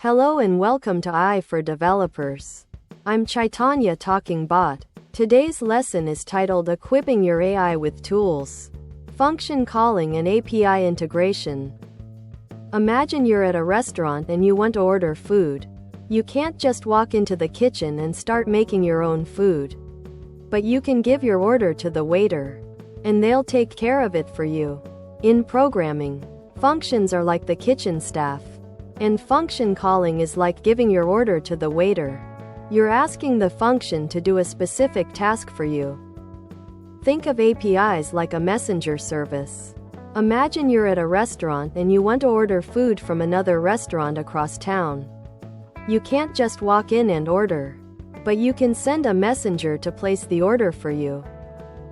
Hello and welcome to AI for Developers. I'm Chaitanya talking bot. Today's lesson is titled Equipping Your AI with Tools, Function Calling and API Integration. Imagine you're at a restaurant and you want to order food. You can't just walk into the kitchen and start making your own food. But you can give your order to the waiter, and they'll take care of it for you. In programming, functions are like the kitchen staff, and function calling is like giving your order to the waiter. You're asking the function to do a specific task for you. Think of APIs like a messenger service. Imagine you're at a restaurant and you want to order food from another restaurant across town. You can't just walk in and order, but you can send a messenger to place the order for you.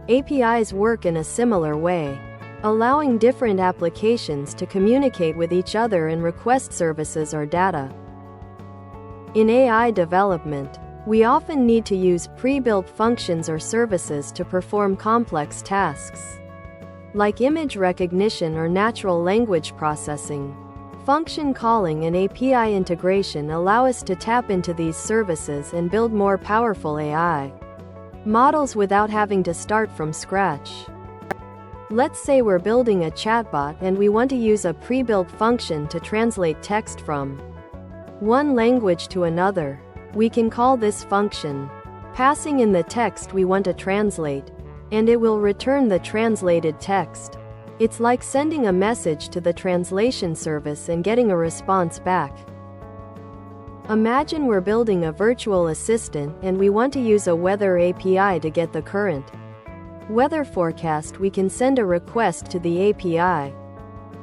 APIs work in a similar way, allowing different applications to communicate with each other and request services or data. In AI development, we often need to use pre-built functions or services to perform complex tasks, like image recognition or natural language processing. Function calling and API integration allow us to tap into these services and build more powerful AI models without having to start from scratch. Let's say we're building a chatbot and we want to use a pre-built function to translate text from one language to another. We can call this function, passing in the text we want to translate, and it will return the translated text. It's like sending a message to the translation service and getting a response back. Imagine we're building a virtual assistant and we want to use a weather API to get the current weather forecast. We can send a request to the API,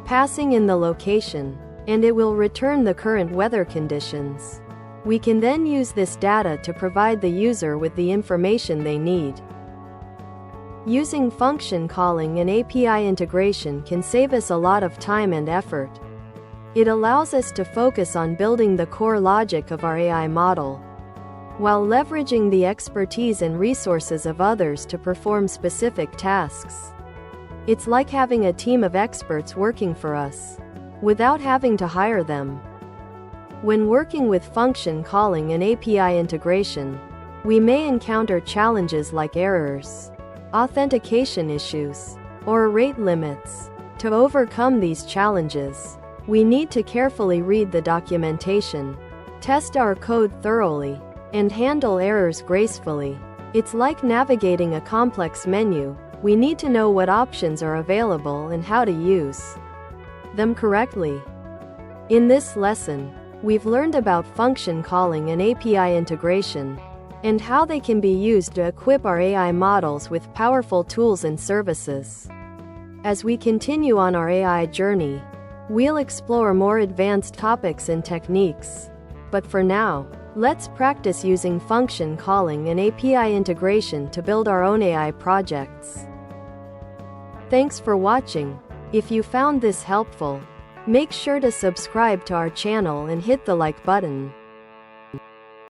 passing in the location, and it will return the current weather conditions. We can then use this data to provide the user with the information they need. Using function calling and API integration can save us a lot of time and effort. It allows us to focus on building the core logic of our AI model, while leveraging the expertise and resources of others to perform specific tasks. It's like having a team of experts working for us, without having to hire them. When working with function calling and API integration, we may encounter challenges like errors, authentication issues, or rate limits. To overcome these challenges, we need to carefully read the documentation, test our code thoroughly, and handle errors gracefully. It's like navigating a complex menu. We need to know what options are available and how to use them correctly. In this lesson, we've learned about function calling and API integration, and how they can be used to equip our AI models with powerful tools and services. As we continue on our AI journey, we'll explore more advanced topics and techniques. But for now, let's practice using function calling and API integration to build our own AI projects. Thanks for watching. If you found this helpful, make sure to subscribe to our channel and hit the like button.